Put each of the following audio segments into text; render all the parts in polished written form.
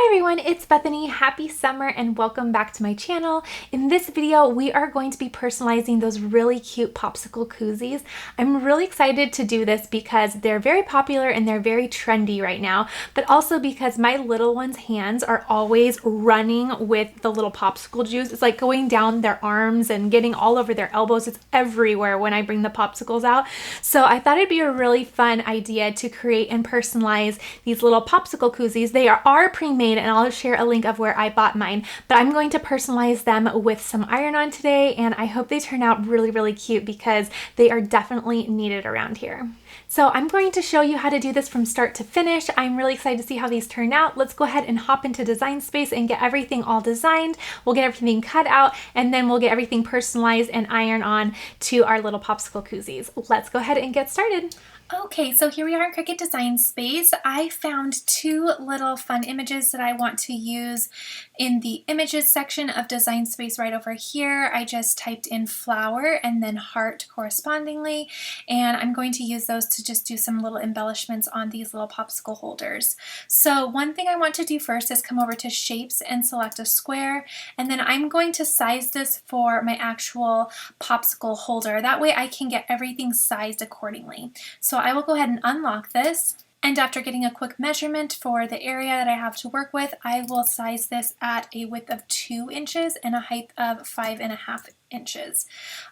Hi everyone, it's Bethany. Happy summer and welcome back to my channel. In this video, we are going to be personalizing those really cute popsicle koozies. I'm really excited to do this because they're very popular and they're very trendy right now, but also because my little ones' hands are always running with the little popsicle juice. It's like going down their arms and getting all over their elbows. It's everywhere when I bring the popsicles out. So I thought it'd be a really fun idea to create and personalize these little popsicle koozies. They are pre-made and I'll share a link of where I bought mine, but I'm going to personalize them with some iron-on today, and I hope they turn out really, really cute because they are definitely needed around here. So I'm going to show you how to do this from start to finish. I'm really excited to see how these turn out. Let's go ahead and hop into Design Space and get everything all designed. We'll get everything cut out and then we'll get everything personalized and iron on to our little popsicle koozies. Let's go ahead and get started. Okay, so here we are in Cricut Design Space. I found two little fun images that I want to use in the images section of Design Space right over here. I just typed in flower and then heart correspondingly, and I'm going to use those to just do some little embellishments on these little popsicle holders. So one thing I want to do first is come over to shapes and select a square, and then I'm going to size this for my actual popsicle holder. That way I can get everything sized accordingly. So I will go ahead and unlock this, and after getting a quick measurement for the area that I have to work with, I will size this at a width of 2 inches and a height of 5.5 inches.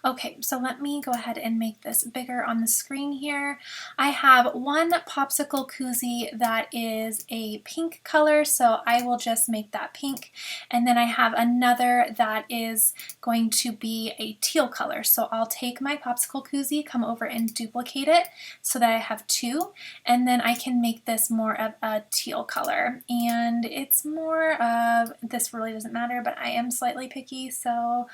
Okay, so let me go ahead and make this bigger on the screen here. I have one popsicle koozie that is a pink color, so I will just make that pink. And then I have another that is going to be a teal color. So I'll take my popsicle koozie, come over and duplicate it so that I have two, and then I can make this more of a teal color. And it's more of, this really doesn't matter, but I am slightly picky, so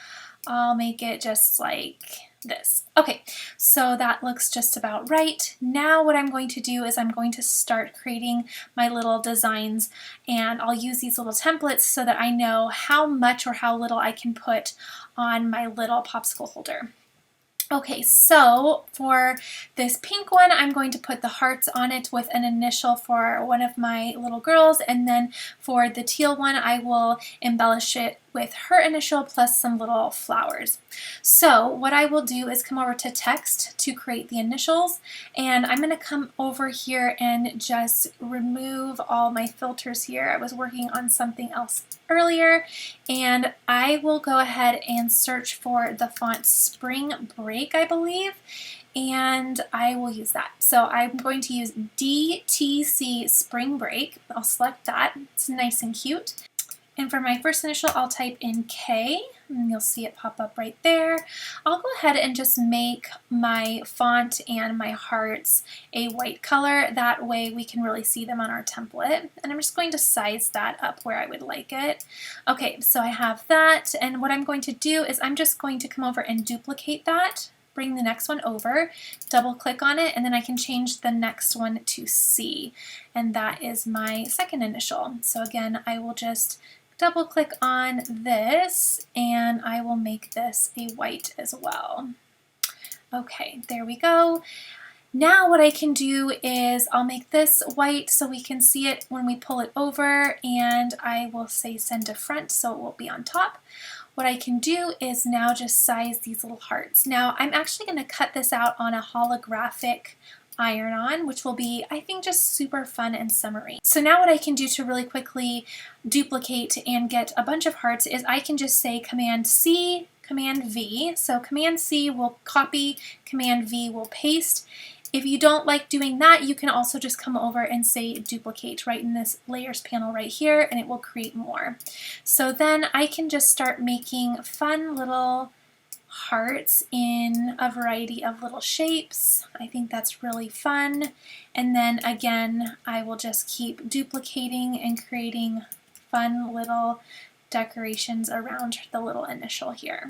I'll make it just like this. Okay, so that looks just about right. Now what I'm going to do is I'm going to start creating my little designs, and I'll use these little templates so that I know how much or how little I can put on my little popsicle holder. Okay, so for this pink one, I'm going to put the hearts on it with an initial for one of my little girls, and then for the teal one, I will embellish it with her initial plus some little flowers. So what I will do is come over to text to create the initials, and I'm going to come over here and just remove all my filters here. I was working on something else earlier, and I will go ahead and search for the font Spring Break, I believe, and I will use that. So I'm going to use DTC Spring Break. I'll select that. It's nice and cute. And for my first initial, I'll type in K, and you'll see it pop up right there. I'll go ahead and just make my font and my hearts a white color. That way we can really see them on our template. And I'm just going to size that up where I would like it. Okay, so I have that, and what I'm going to do is I'm just going to come over and duplicate that, bring the next one over, double click on it, and then I can change the next one to C. And that is my second initial. So again, I will just double click on this and I will make this a white as well. Okay, there we go. Now what I can do is I'll make this white so we can see it when we pull it over, and I will say send to front so it will be on top. What I can do is now just size these little hearts. Now I'm actually going to cut this out on a holographic iron-on, which will be, I think, just super fun and summery. So now what I can do to really quickly duplicate and get a bunch of hearts is I can just say Command C, Command V. So Command C will copy, Command V will paste. If you don't like doing that, you can also just come over and say duplicate right in this layers panel right here, and it will create more. So then I can just start making fun little hearts in a variety of little shapes. I think that's really fun. And then again, I will just keep duplicating and creating fun little decorations around the little initial here.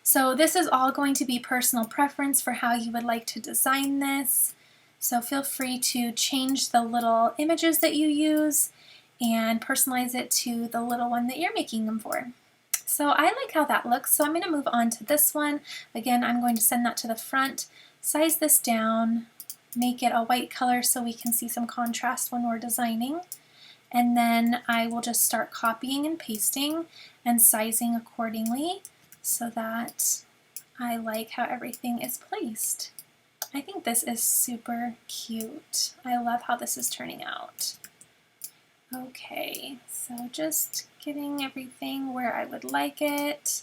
So this is all going to be personal preference for how you would like to design this. So feel free to change the little images that you use and personalize it to the little one that you're making them for. So I like how that looks, so I'm going to move on to this one. Again, I'm going to send that to the front, size this down, make it a white color so we can see some contrast when we're designing. and then I will just start copying and pasting and sizing accordingly so that I like how everything is placed. I think this is super cute. I love how this is turning out. Okay, so just getting everything where I would like it.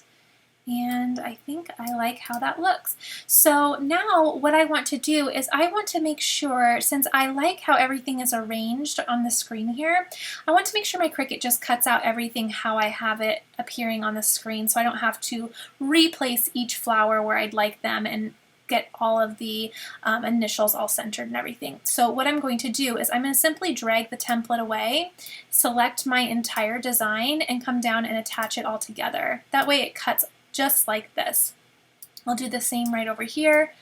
And I think I like how that looks. So now what I want to do is I want to make sure, since I like how everything is arranged on the screen here, I want to make sure my Cricut just cuts out everything how I have it appearing on the screen, so I don't have to replace each flower where I'd like them and get all of the initials all centered and everything. So what I'm going to do is I'm going to simply drag the template away, select my entire design, and come down and attach it all together. That way it cuts just like this. I'll do the same right over here,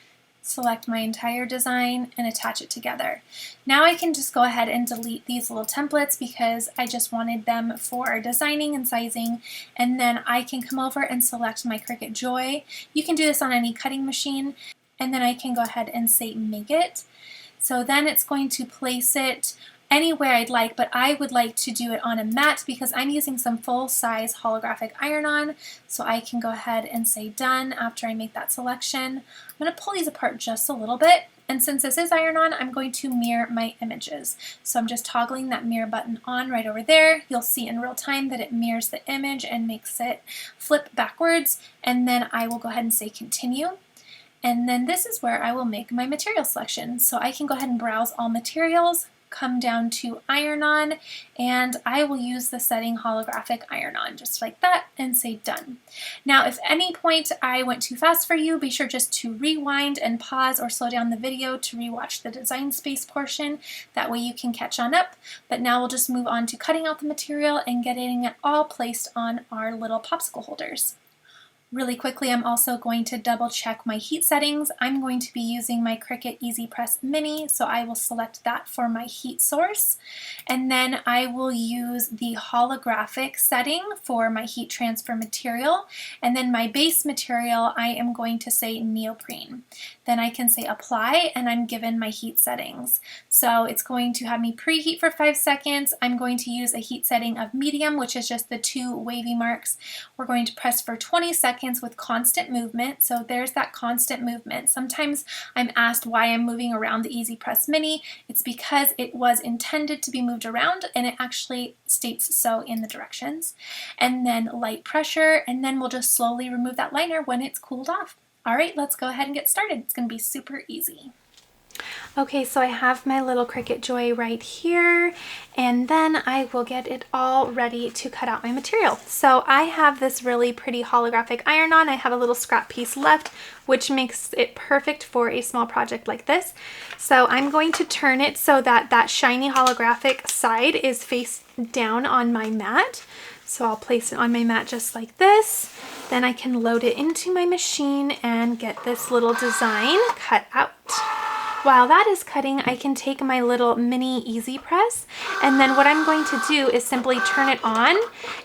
select my entire design and attach it together. Now I can just go ahead and delete these little templates because I just wanted them for designing and sizing, and then I can come over and select my Cricut Joy. You can do this on any cutting machine, and then I can go ahead and say make it. So then it's going to place it anywhere I'd like, but I would like to do it on a mat because I'm using some full-size holographic iron-on, so I can go ahead and say done after I make that selection. I'm going to pull these apart just a little bit, and since this is iron-on, I'm going to mirror my images. So I'm just toggling that mirror button on right over there. You'll see in real time that it mirrors the image and makes it flip backwards, and then I will go ahead and say continue. And then this is where I will make my material selection. So I can go ahead and browse all materials, come down to iron-on, and I will use the setting holographic iron-on just like that and say done. Now if any point I went too fast for you, be sure just to rewind and pause or slow down the video to rewatch the design space portion. That way you can catch on up. But now we'll just move on to cutting out the material and getting it all placed on our little popsicle holders. Really quickly, I'm also going to double check my heat settings. I'm going to be using my Cricut EasyPress Mini, so I will select that for my heat source. And then I will use the holographic setting for my heat transfer material. And then my base material, I am going to say neoprene. Then I can say apply, and I'm given my heat settings. So it's going to have me preheat for 5 seconds. I'm going to use a heat setting of medium, which is just the 2 wavy marks. We're going to press for 20 seconds with constant movement. So there's that constant movement. Sometimes I'm asked why I'm moving around the EasyPress Mini. It's because it was intended to be moved around, and it actually states so in the directions. And then light pressure, and then we'll just slowly remove that liner when it's cooled off. All right, let's go ahead and get started. It's going to be super easy. Okay, so I have my little Cricut Joy right here, and then I will get it all ready to cut out my material. So I have this really pretty holographic iron-on. I have a little scrap piece left, which makes it perfect for a small project like this. So I'm going to turn it so that that shiny holographic side is face down on my mat. So I'll place it on my mat just like this. Then I can load it into my machine and get this little design cut out. While that is cutting, I can take my little mini EasyPress, and then what I'm going to do is simply turn it on,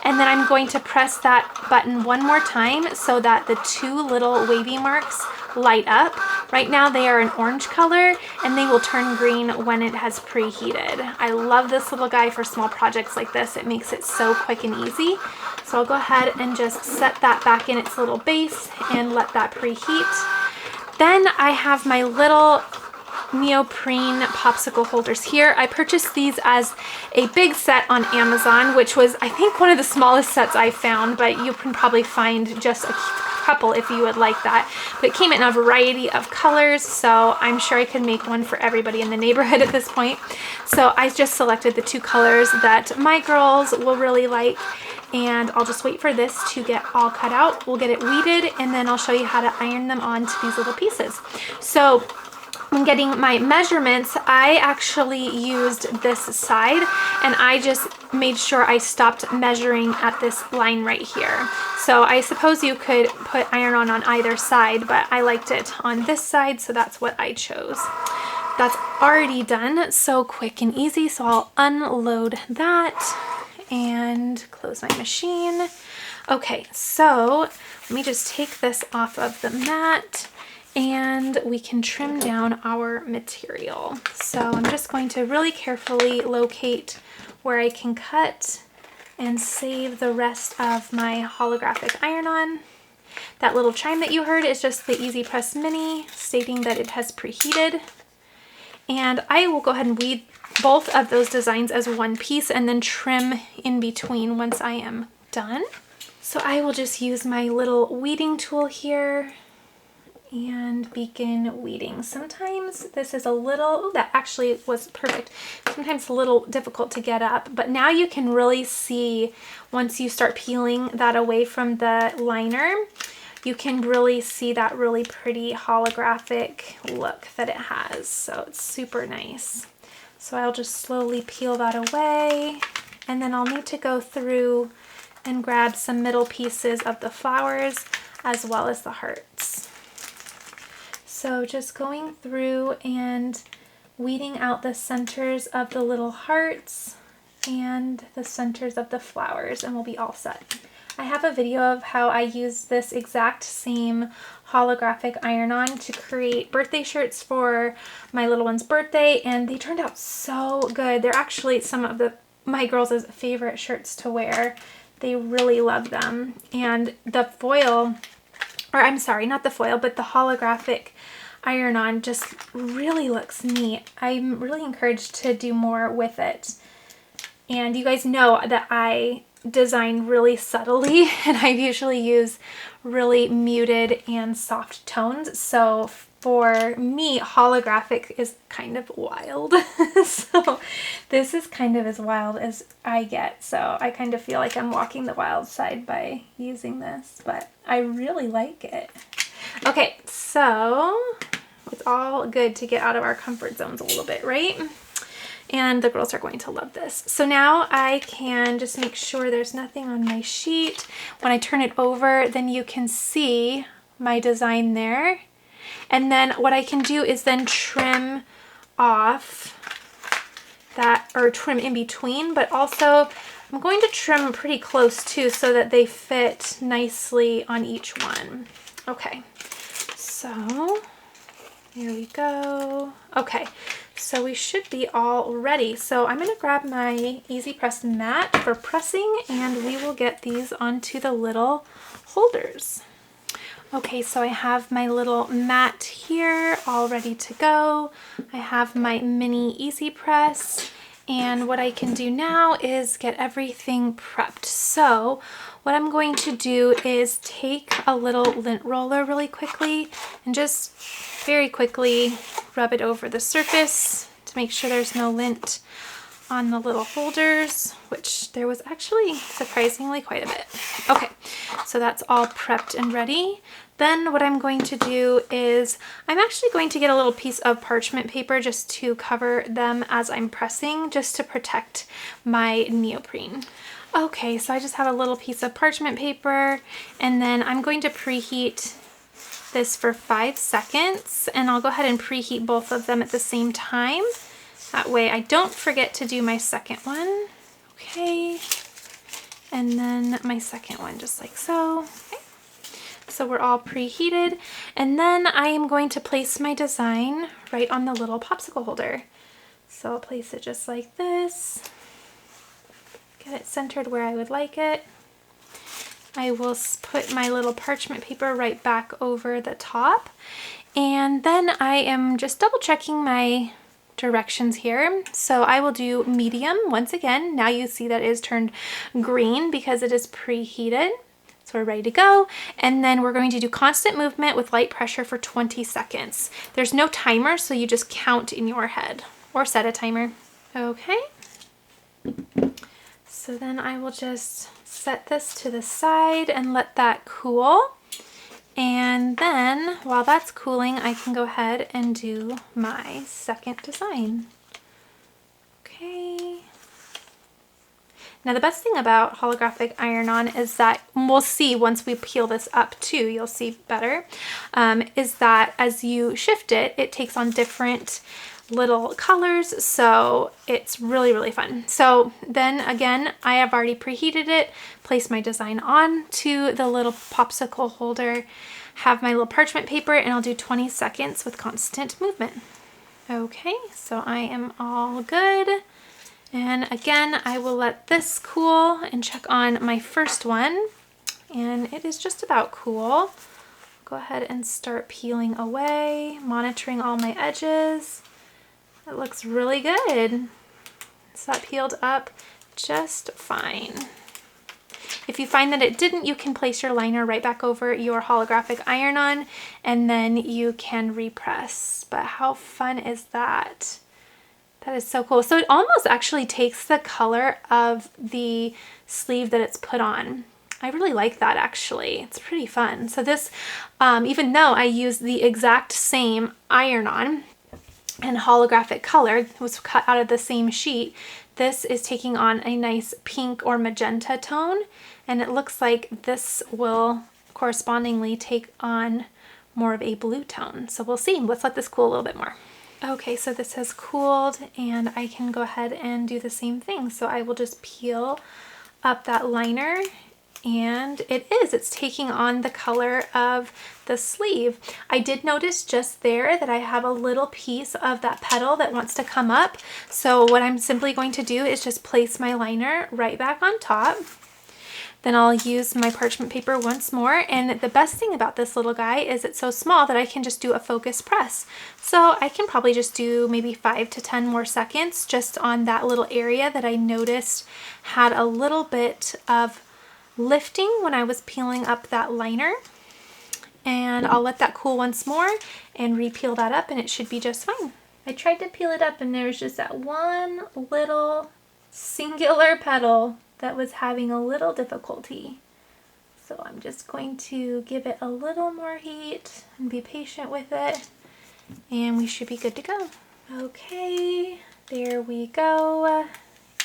and then I'm going to press that button one more time so that the 2 little wavy marks light up. Right now they are an orange color, and they will turn green when it has preheated. I love this little guy for small projects like this. It makes it so quick and easy. So I'll go ahead and just set that back in its little base and let that preheat. Then I have my little neoprene popsicle holders here. I purchased these as a big set on Amazon, which was, I think, one of the smallest sets I found, but you can probably find just a couple if you would like that. But it came in a variety of colors, so I'm sure I could make one for everybody in the neighborhood at this point. So I just selected the 2 colors that my girls will really like, and I'll just wait for this to get all cut out. We'll get it weeded, and then I'll show you how to iron them onto these little pieces. So when getting my measurements, I actually used this side, and I just made sure I stopped measuring at this line right here. So I suppose you could put iron-on either side, but I liked it on this side, so that's what I chose. That's already done, so quick and easy, so I'll unload that and close my machine. Okay, so let me just take this off of the mat, and we can trim down our material. So I'm just going to really carefully locate where I can cut and save the rest of my holographic iron-on. That little chime that you heard is just the EasyPress Mini stating that it has preheated. And I will go ahead and weed both of those designs as one piece and then trim in between once I am done. So I will just use my little weeding tool here and begin weeding. Sometimes this is a little, oh, that actually was perfect. Sometimes a little difficult to get up, but now you can really see once you start peeling that away from the liner, you can really see that really pretty holographic look that it has. So it's super nice. So I'll just slowly peel that away, and then I'll need to go through and grab some middle pieces of the flowers as well as the hearts. So just going through and weeding out the centers of the little hearts and the centers of the flowers, and we'll be all set. I have a video of how I use this exact same holographic iron-on to create birthday shirts for my little one's birthday, and they turned out so good. They're actually some of my girls' favorite shirts to wear. They really love them. And the foil, or I'm sorry, not the foil, but the holographic iron-on just really looks neat. I'm really encouraged to do more with it. And you guys know that I design really subtly, and I usually use really muted and soft tones. So for me, holographic is kind of wild. So this is kind of as wild as I get. So I kind of feel like I'm walking the wild side by using this, but I really like it. Okay, so it's all good to get out of our comfort zones a little bit, right? And the girls are going to love this. So now I can just make sure there's nothing on my sheet. When I turn it over, then you can see my design there. And then what I can do is then trim off that, or trim in between, but also I'm going to trim pretty close too so that they fit nicely on each one. Okay, so here we go. Okay, so we should be all ready. So I'm going to grab my EasyPress mat for pressing, and we will get these onto the little holders. Okay, so I have my little mat here all ready to go. I have my mini EasyPress, and what I can do now is get everything prepped. So what I'm going to do is take a little lint roller really quickly and just very quickly rub it over the surface to make sure there's no lint on the little holders, which there was actually surprisingly quite a bit. Okay, so that's all prepped and ready. Then what I'm going to do is I'm actually going to get a little piece of parchment paper just to cover them as I'm pressing, just to protect my neoprene. Okay, so I just have a little piece of parchment paper, and then I'm going to preheat this for 5 seconds, and I'll go ahead and preheat both of them at the same time. That way I don't forget to do my second one. Okay, and then my second one just like so. Okay. So we're all preheated, and then I am going to place my design right on the little popsicle holder. So I'll place it just like this. Get it centered where I would like it. I will put my little parchment paper right back over the top, and then I am just double checking my directions here. So I will do medium once again. Now you see that it is turned green because it is preheated. So we're ready to go. And then we're going to do constant movement with light pressure for 20 seconds. There's no timer, so you just count in your head or set a timer. Okay. So then I will just set this to the side and let that cool. And then while that's cooling, I can go ahead and do my second design. Okay. Now the best thing about holographic iron-on is that, we'll see once we peel this up too, you'll see better, is that as you shift it, it takes on different little colors, so it's really, really fun. So then again, I have already preheated it, placed my design on to the little popsicle holder, have my little parchment paper, and I'll do 20 seconds with constant movement. Okay, so I am all good. And again, I will let this cool and check on my first one. And it is just about cool. Go ahead and start peeling away, monitoring all my edges. It looks really good. So that peeled up just fine. If you find that it didn't, you can place your liner right back over your holographic iron-on and then you can repress. But how fun is that? That is so cool. So it almost actually takes the color of the sleeve that it's put on. I really like that actually. It's pretty fun. So this, even though I used the exact same iron-on and holographic color, it was cut out of the same sheet, this is taking on a nice pink or magenta tone, and it looks like this will correspondingly take on more of a blue tone. So we'll see. Let's let this cool a little bit more. Okay, so this has cooled and I can go ahead and do the same thing. So I will just peel up that liner, and it's taking on the color of the sleeve. I did notice just there that I have a little piece of that petal that wants to come up. So what I'm simply going to do is just place my liner right back on top. Then I'll use my parchment paper once more, and the best thing about this little guy is it's so small that I can just do a focus press. So I can probably just do maybe 5 to 10 more seconds just on that little area that I noticed had a little bit of lifting when I was peeling up that liner. And I'll let that cool once more and re-peel that up, and it should be just fine. I tried to peel it up and there's just that one little singular petal that was having a little difficulty. So I'm just going to give it a little more heat and be patient with it, and we should be good to go. Okay, there we go.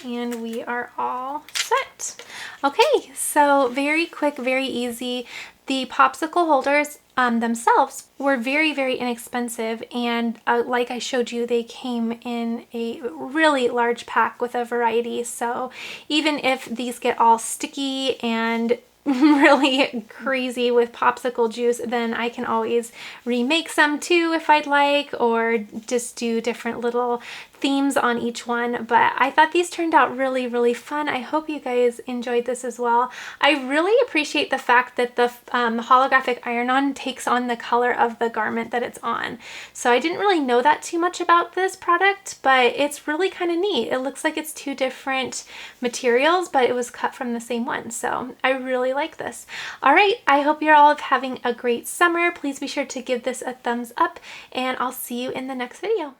And we are all set. Okay, so very quick, very easy. The popsicle holders themselves were very, very inexpensive, and like I showed you, they came in a really large pack with a variety. So even if these get all sticky and really crazy with popsicle juice, then I can always remake some too if I'd like, or just do different little themes on each one. But I thought these turned out really, really fun. I hope you guys enjoyed this as well. I really appreciate the fact that the holographic iron-on takes on the color of the garment that it's on. So I didn't really know that too much about this product, but it's really kind of neat. It looks like it's two different materials, but it was cut from the same one. So I really like this. All right, I hope you're all having a great summer. Please be sure to give this a thumbs up, and I'll see you in the next video.